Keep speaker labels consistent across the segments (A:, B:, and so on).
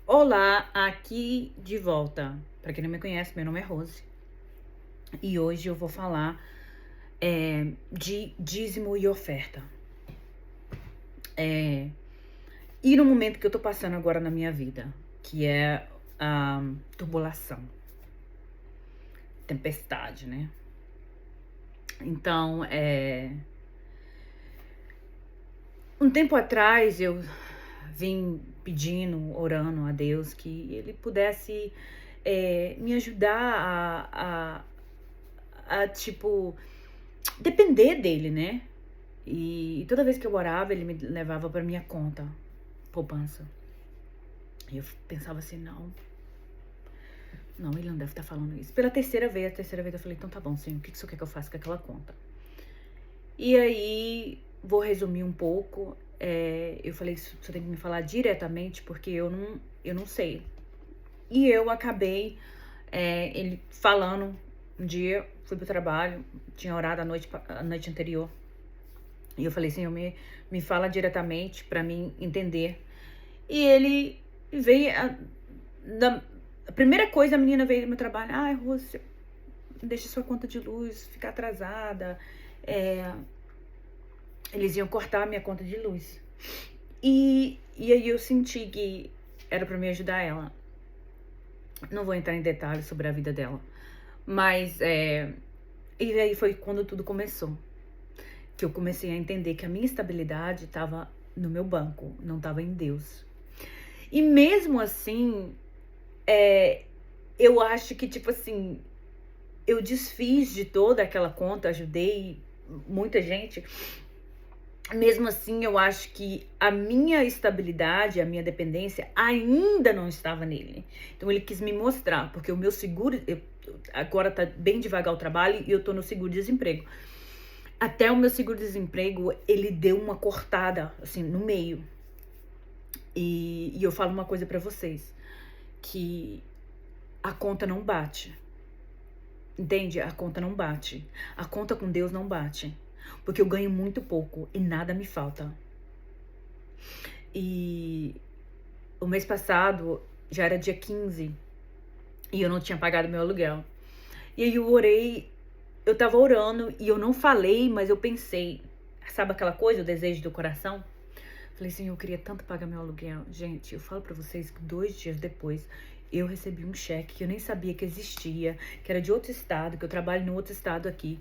A: Olá, aqui de volta. Para quem não me conhece, meu nome é Rose. E hoje eu vou falar de dízimo e oferta. E no momento que eu tô passando agora na minha vida, que é a turbulação, tempestade, né? Então, um tempo atrás eu vim pedindo, orando a Deus que Ele pudesse me ajudar tipo, depender dele, né? E toda vez que eu orava, ele me levava pra minha conta, poupança. E eu pensava assim, não, ele não deve estar falando isso. Pela terceira vez eu falei, então tá bom, Senhor, o que o Senhor quer que eu faça com aquela conta? E aí, vou resumir um pouco. Eu falei, você tem que me falar diretamente, porque eu não sei. E eu acabei, ele falando, um dia, fui pro trabalho, tinha orado a noite anterior. E eu falei, Senhor, me fala diretamente pra mim entender. E ele veio, a primeira coisa, a menina veio do meu trabalho, ai, Rússia, deixa sua conta de luz ficar atrasada. Eles iam cortar a minha conta de luz. E aí eu senti que era pra me ajudar ela. Não vou entrar em detalhes sobre a vida dela. Mas, e aí foi quando tudo começou. Que eu comecei a entender que a minha estabilidade estava no meu banco, não estava em Deus. E mesmo assim, eu acho que, tipo assim, eu desfiz de toda aquela conta, ajudei muita gente. Mesmo assim, eu acho que a minha estabilidade, a minha dependência ainda não estava nele. Então ele quis me mostrar, porque o meu seguro, agora tá bem devagar o trabalho e eu tô no seguro-desemprego. Até o meu seguro-desemprego, ele deu uma cortada, assim, no meio. E eu falo uma coisa pra vocês, que a conta não bate. Entende? A conta não bate. A conta com Deus não bate. Porque eu ganho muito pouco e nada me falta. E o mês passado, já era dia 15, e eu não tinha pagado meu aluguel. E aí eu orei, eu tava orando e eu não falei, mas eu pensei, sabe aquela coisa, o desejo do coração? Falei assim, eu queria tanto pagar meu aluguel. Gente, eu falo pra vocês que 2 dias depois, eu recebi um cheque que eu nem sabia que existia, que era de outro estado, que eu trabalho no outro estado aqui.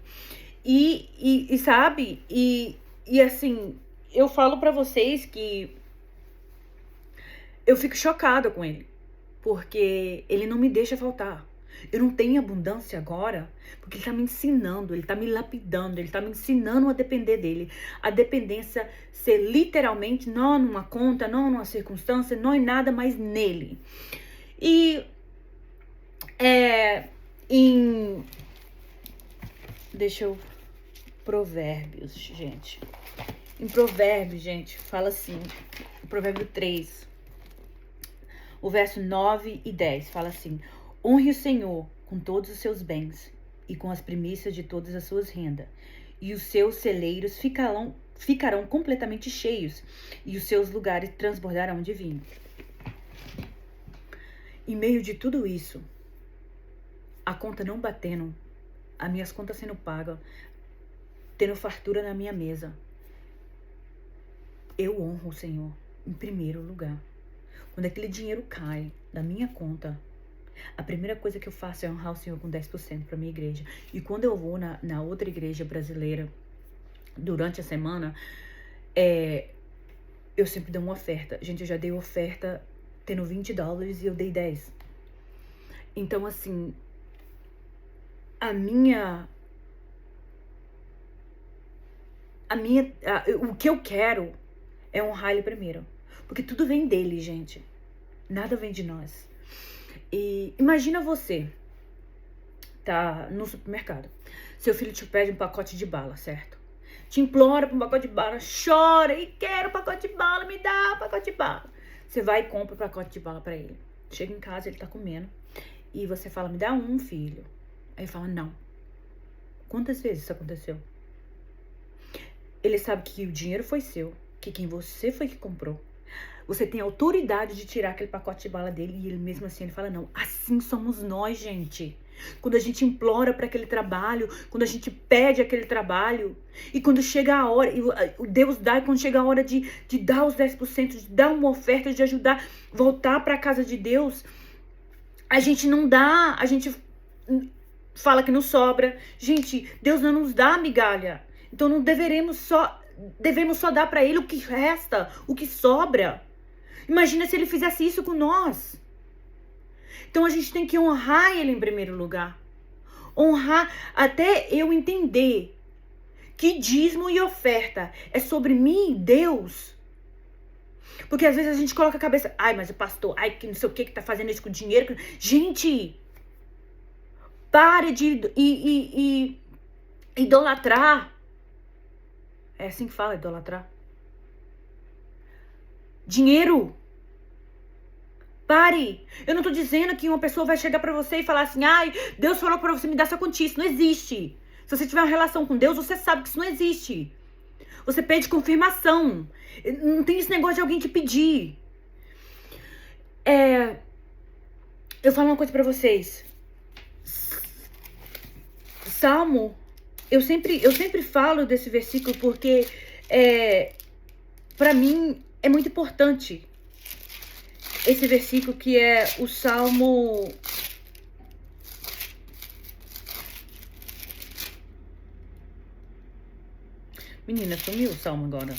A: E sabe, e assim, eu falo pra vocês que eu fico chocada com ele, porque ele não me deixa faltar. Eu não tenho abundância agora, porque ele tá me ensinando, ele tá me lapidando, ele tá me ensinando a depender dele. A dependência ser literalmente não numa conta, não numa circunstância, não em nada, mas nele. E em... Deixa eu... Provérbios, gente. Em Provérbios, gente, fala assim, Provérbio 3, o verso 9 e 10, fala assim: honre o Senhor com todos os seus bens e com as primícias de todas as suas rendas, e os seus celeiros ficarão completamente cheios, e os seus lugares transbordarão de vinho. Em meio de tudo isso, a conta não batendo, as minhas contas sendo pagas, tendo fartura na minha mesa, eu honro o Senhor em primeiro lugar. Quando aquele dinheiro cai da minha conta, a primeira coisa que eu faço é honrar o Senhor com 10% para minha igreja. E quando eu vou na outra igreja brasileira, durante a semana, eu sempre dou uma oferta. Gente, eu já dei oferta tendo $20 e eu dei 10. Então, assim, o que eu quero é honrar ele primeiro. Porque tudo vem dele, gente. Nada vem de nós. E imagina você tá no supermercado. Seu filho te pede um pacote de bala, certo? Te implora pra um pacote de bala, chora e quer um pacote de bala, me dá um pacote de bala. Você vai e compra o pacote de bala pra ele. Chega em casa, ele tá comendo. E você fala, me dá um, filho. Aí ele fala, não. Quantas vezes isso aconteceu? Ele sabe que o dinheiro foi seu, que quem você foi que comprou. Você tem autoridade de tirar aquele pacote de bala dele e ele mesmo assim ele fala não. Assim somos nós, gente. Quando a gente implora para aquele trabalho, quando a gente pede aquele trabalho, e quando chega a hora, o Deus dá, e quando chega a hora de dar os 10%, de dar uma oferta, de ajudar, voltar para a casa de Deus, a gente não dá, a gente fala que não sobra. Gente, Deus não nos dá migalha. Então não devemos só dar para ele o que resta, o que sobra. Imagina se ele fizesse isso com nós. Então a gente tem que honrar ele em primeiro lugar. Honrar até eu entender que dízimo e oferta é sobre mim e Deus. Porque às vezes a gente coloca a cabeça, ai, mas o pastor, ai, que não sei o que tá fazendo isso com dinheiro. Gente, pare de idolatrar. É assim que fala, idolatrar. Dinheiro. Pare! Eu não tô dizendo que uma pessoa vai chegar pra você e falar assim, ai, Deus falou pra você me dar essa quantia. Isso não existe. Se você tiver uma relação com Deus, você sabe que isso não existe. Você pede confirmação. Não tem esse negócio de alguém te pedir. Eu falo uma coisa pra vocês. Salmo, eu sempre falo desse versículo porque pra mim é muito importante. Esse versículo que é o Salmo... Menina, sumiu o Salmo agora.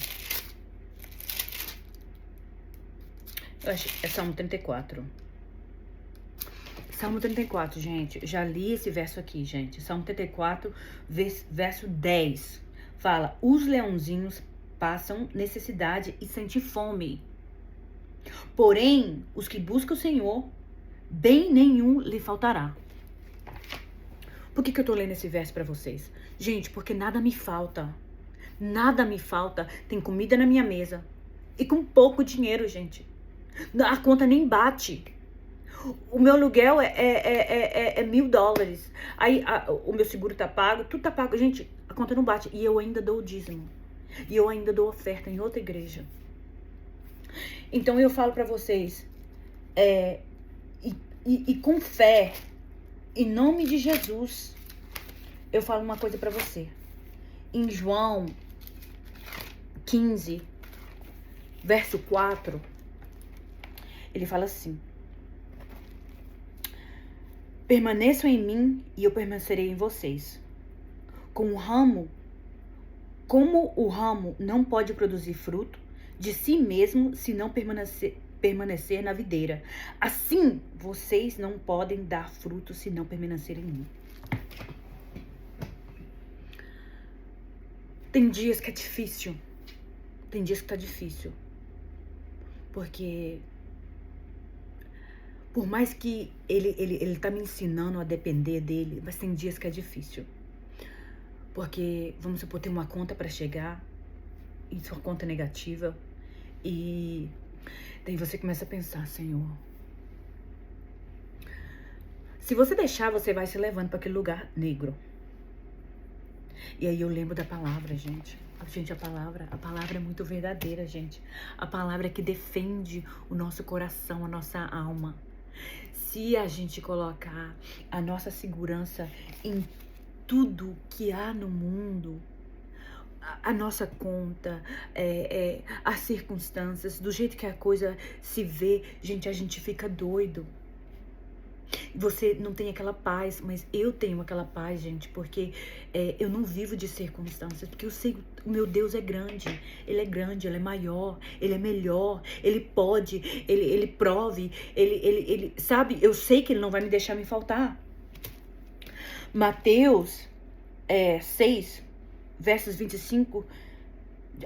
A: Eu acho que é Salmo 34. Salmo 34, gente. Já li esse verso aqui, gente. Salmo 34, verso 10. Fala, os leãozinhos passam necessidade e sentem fome. Porém, os que buscam o Senhor, bem nenhum lhe faltará. Por que eu tô lendo esse verso pra vocês? Gente, porque nada me falta. Nada me falta. Tem comida na minha mesa. E com pouco dinheiro, gente. A conta nem bate. O meu aluguel é $1.000. Aí o meu seguro tá pago, tudo tá pago. Gente, a conta não bate. E eu ainda dou o dízimo. E eu ainda dou oferta em outra igreja. Então eu falo pra vocês, e com fé, em nome de Jesus, eu falo uma coisa pra você. Em João 15, verso 4, ele fala assim: permaneçam em mim e eu permanecerei em vocês. Como o ramo não pode produzir fruto de si mesmo se não permanecer na videira, assim vocês não podem dar fruto se não permanecerem em mim. Tem dias que é difícil. Tem dias que tá difícil. Porque por mais que ele tá me ensinando a depender dele, mas tem dias que é difícil. Porque, vamos supor, tem uma conta pra chegar, e sua conta é negativa, e daí você começa a pensar, Senhor, se você deixar, você vai se levando pra aquele lugar negro. E aí eu lembro da palavra, gente. Gente, a palavra é muito verdadeira, gente. A palavra é que defende o nosso coração, a nossa alma. Se a gente colocar a nossa segurança em tudo que há no mundo, a nossa conta, as circunstâncias, do jeito que a coisa se vê, gente, a gente fica doido. Você não tem aquela paz, mas eu tenho aquela paz, gente, porque eu não vivo de circunstâncias, porque eu sei, o meu Deus é grande, Ele é maior, Ele é melhor, Ele pode, Ele prove, ele sabe, eu sei que Ele não vai me deixar me faltar. Mateus 6, versos 25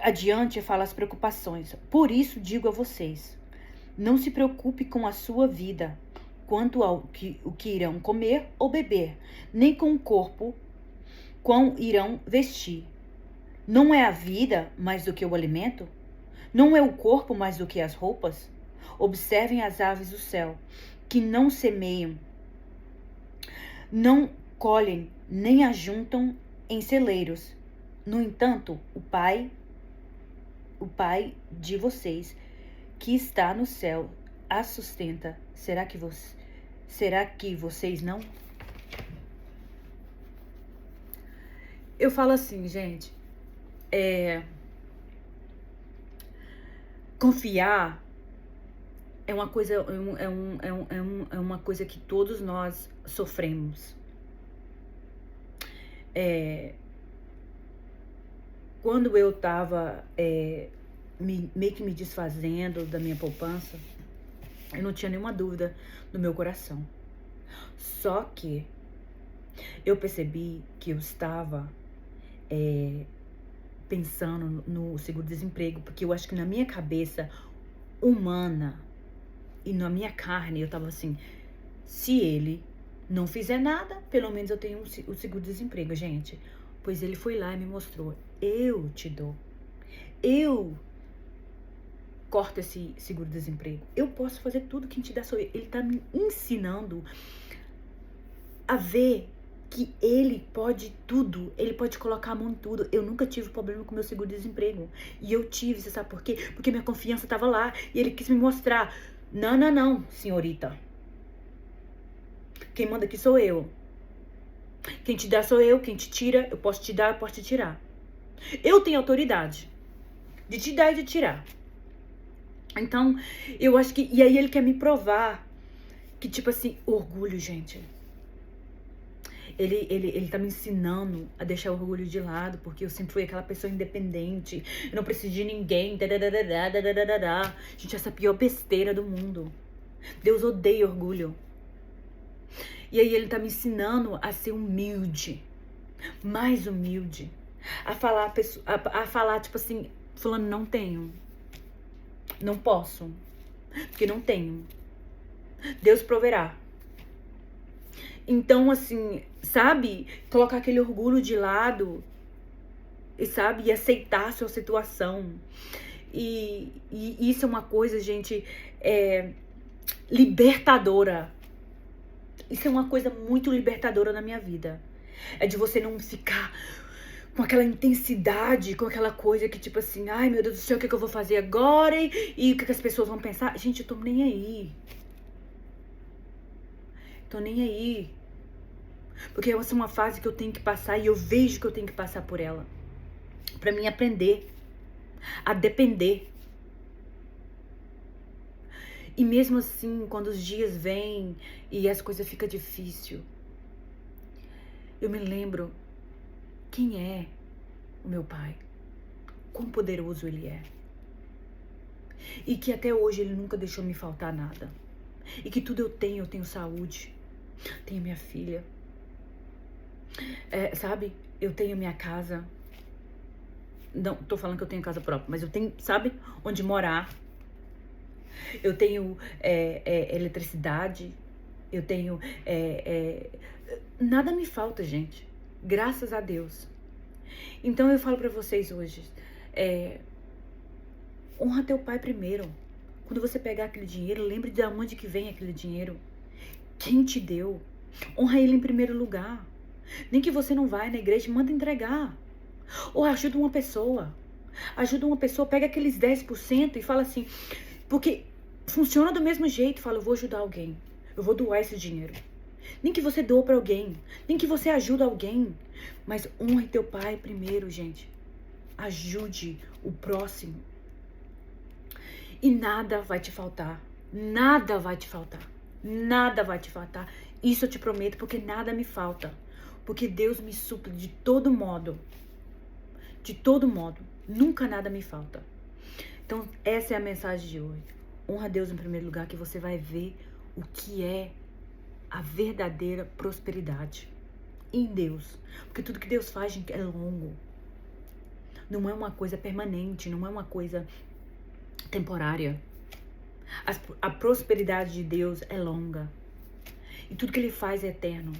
A: adiante, fala as preocupações. Por isso digo a vocês, não se preocupe com a sua vida, quanto ao o que irão comer ou beber, nem com o corpo, quão irão vestir. Não é a vida mais do que o alimento? Não é o corpo mais do que as roupas? Observem as aves do céu, que não semeiam, não colhem, nem ajuntam em celeiros. No entanto, o Pai de vocês, que está no céu a sustenta, será que vocês não? Eu falo assim, gente, confiar é uma coisa, é uma coisa que todos nós sofremos. Quando eu tava meio que me desfazendo da minha poupança, eu não tinha nenhuma dúvida no meu coração. Só que eu percebi que eu estava pensando no seguro-desemprego, porque eu acho que na minha cabeça humana e na minha carne eu tava assim, se ele não fizer nada, pelo menos eu tenho o seguro-desemprego, gente. Pois ele foi lá e me mostrou, eu te dou, eu corto esse seguro-desemprego, eu posso fazer tudo, quem te dá sou eu. Ele tá me ensinando a ver que ele pode tudo, ele pode colocar a mão em tudo. Eu nunca tive problema com meu seguro-desemprego. E eu tive, você sabe por quê? Porque minha confiança tava lá e ele quis me mostrar. Não, senhorita. Quem manda aqui sou eu. Quem te dá sou eu, quem te tira, eu posso te dar, eu posso te tirar. Eu tenho autoridade de te dar e de tirar. Então, eu acho que... E aí ele quer me provar que, tipo assim, orgulho, gente... Ele tá me ensinando a deixar o orgulho de lado, porque eu sempre fui aquela pessoa independente, eu não preciso de ninguém, Gente, essa é a pior besteira do mundo. Deus odeia orgulho. E aí ele tá me ensinando a ser humilde, mais humilde, a falar tipo assim, fulano, não tenho, não posso, porque não tenho. Deus proverá. Então, assim, sabe? Colocar aquele orgulho de lado, e sabe? E aceitar a sua situação. E isso é uma coisa, gente, libertadora. Isso é uma coisa muito libertadora na minha vida. É de você não ficar com aquela intensidade, com aquela coisa que tipo assim, ai meu Deus do céu, o que eu vou fazer agora? E o que as pessoas vão pensar? Gente, eu tô nem aí. Tô nem aí. Porque essa é uma fase que eu tenho que passar e eu vejo que eu tenho que passar por ela. Pra mim aprender a depender. E mesmo assim, quando os dias vêm e as coisas ficam difíceis, eu me lembro quem é o meu pai, quão poderoso ele é. E que até hoje ele nunca deixou me faltar nada. E que tudo eu tenho saúde, tenho minha filha. Sabe, eu tenho minha casa. Não tô falando que eu tenho casa própria, mas eu tenho, sabe, onde morar. Eu tenho eletricidade. Eu tenho... nada me falta, gente. Graças a Deus. Então eu falo pra vocês hoje, honra teu pai primeiro. Quando você pegar aquele dinheiro, lembre de onde que vem aquele dinheiro. Quem te deu? Honra ele em primeiro lugar. Nem que você não vai na igreja, manda entregar. Ou ajuda uma pessoa. Ajuda uma pessoa, pega aqueles 10% e fala assim... Porque funciona do mesmo jeito. Fala, eu vou ajudar alguém. Eu vou doar esse dinheiro. Nem que você doa pra alguém. Nem que você ajuda alguém. Mas honre teu pai primeiro, gente. Ajude o próximo. E nada vai te faltar. Nada vai te faltar. Nada vai te faltar. Isso eu te prometo, porque nada me falta. Porque Deus me supre de todo modo. De todo modo. Nunca nada me falta. Então, essa é a mensagem de hoje. Honra Deus em primeiro lugar, que você vai ver o que é a verdadeira prosperidade em Deus. Porque tudo que Deus faz, gente, é longo. Não é uma coisa permanente, não é uma coisa temporária. A prosperidade de Deus é longa. E tudo que Ele faz é eterno.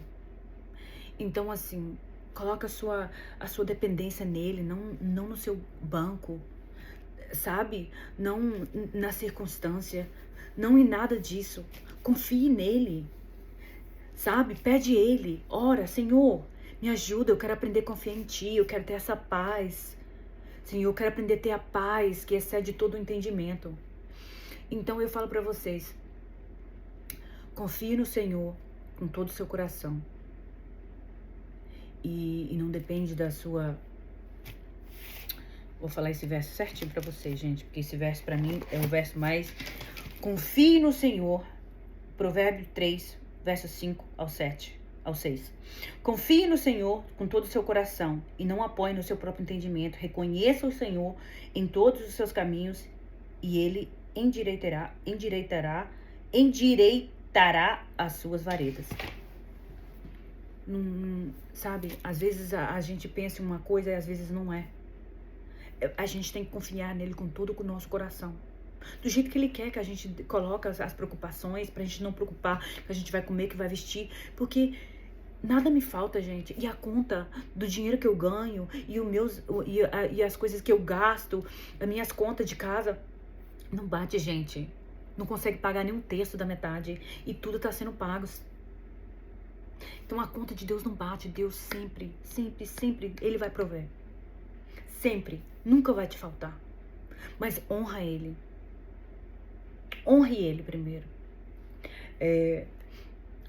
A: Então, assim, coloca a sua dependência nele, não no seu banco, sabe? Não na circunstância, não em nada disso. Confie nele, sabe? Pede ele, ora, Senhor, me ajuda, eu quero aprender a confiar em Ti, eu quero ter essa paz. Senhor, eu quero aprender a ter a paz que excede todo o entendimento. Então eu falo para vocês, confie no Senhor com todo o seu coração. E não depende da sua... Vou falar esse verso certinho pra vocês, gente, porque esse verso pra mim é o verso mais... Confie no Senhor. Provérbio 3, verso 5 ao 7, ao 6. Confie no Senhor com todo o seu coração e não apoie no seu próprio entendimento. Reconheça o Senhor em todos os seus caminhos e Ele endireitará as suas varetas. Sabe, às vezes a gente pensa em uma coisa e às vezes não é. A gente tem que confiar nele com todo o nosso coração. Do jeito que ele quer que a gente coloque as preocupações, pra gente não preocupar que a gente vai comer, que vai vestir. Porque nada me falta, gente. E a conta do dinheiro que eu ganho e as coisas que eu gasto, as minhas contas de casa, não bate, gente. Não consegue pagar nem um terço da metade. E tudo tá sendo pago. Então a conta de Deus não bate. Deus sempre, sempre, sempre, Ele vai prover. Sempre. Nunca vai te faltar. Mas honra Ele. Honre Ele primeiro.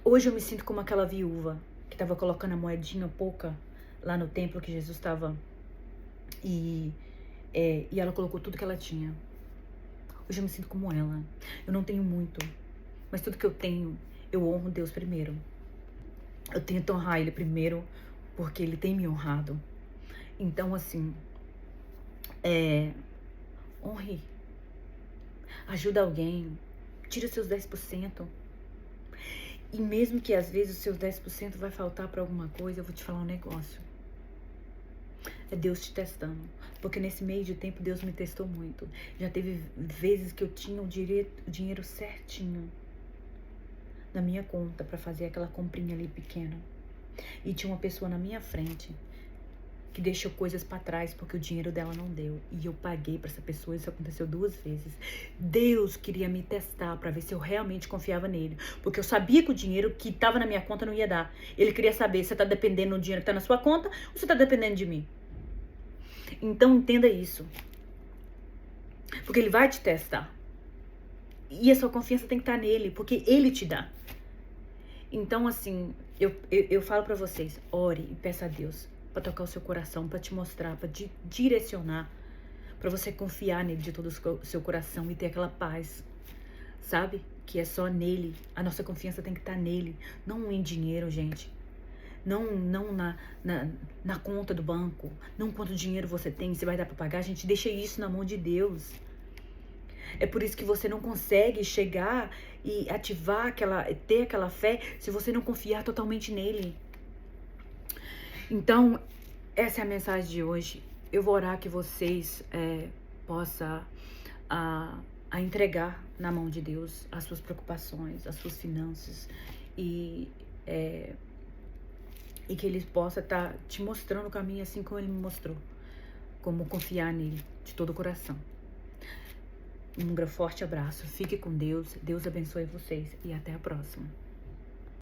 A: Hoje eu me sinto como aquela viúva que estava colocando a moedinha pouca lá no templo que Jesus estava. E ela colocou tudo que ela tinha. Hoje eu me sinto como ela. Eu não tenho muito. Mas tudo que eu tenho, eu honro Deus primeiro. Eu tento honrar Ele primeiro porque Ele tem me honrado. Então, assim... honre. Ajuda alguém. Tira seus 10%. E mesmo que às vezes os seus 10% vai faltar para alguma coisa, eu vou te falar um negócio. É Deus te testando. Porque nesse meio de tempo Deus me testou muito. Já teve vezes que eu tinha o dinheiro certinho na minha conta para fazer aquela comprinha ali pequena. E tinha uma pessoa na minha frente que deixou coisas para trás porque o dinheiro dela não deu. E eu paguei para essa pessoa, isso aconteceu 2 vezes. Deus queria me testar para ver se eu realmente confiava nele. Porque eu sabia que o dinheiro que estava na minha conta não ia dar. Ele queria saber se você está dependendo do dinheiro que está na sua conta ou você está dependendo de mim. Então entenda isso. Porque ele vai te testar. E a sua confiança tem que estar nele, porque ele te dá. Então assim, eu falo para vocês, ore e peça a Deus para tocar o seu coração, para te mostrar, para te direcionar, para você confiar nele de todo o seu coração e ter aquela paz, sabe? Que é só nele. A nossa confiança tem que estar nele, não em dinheiro, gente. Não na conta do banco, não quanto dinheiro você tem, você vai dar para pagar. Gente, deixa isso na mão de Deus. É por isso que você não consegue chegar e ativar ter aquela fé se você não confiar totalmente nele. Então, essa é a mensagem de hoje. Eu vou orar que vocês possam entregar na mão de Deus as suas preocupações, as suas finanças e que Ele possa estar te mostrando o caminho assim como Ele me mostrou. Como confiar nele de todo o coração. Um forte abraço. Fique com Deus. Deus abençoe vocês e até a próxima.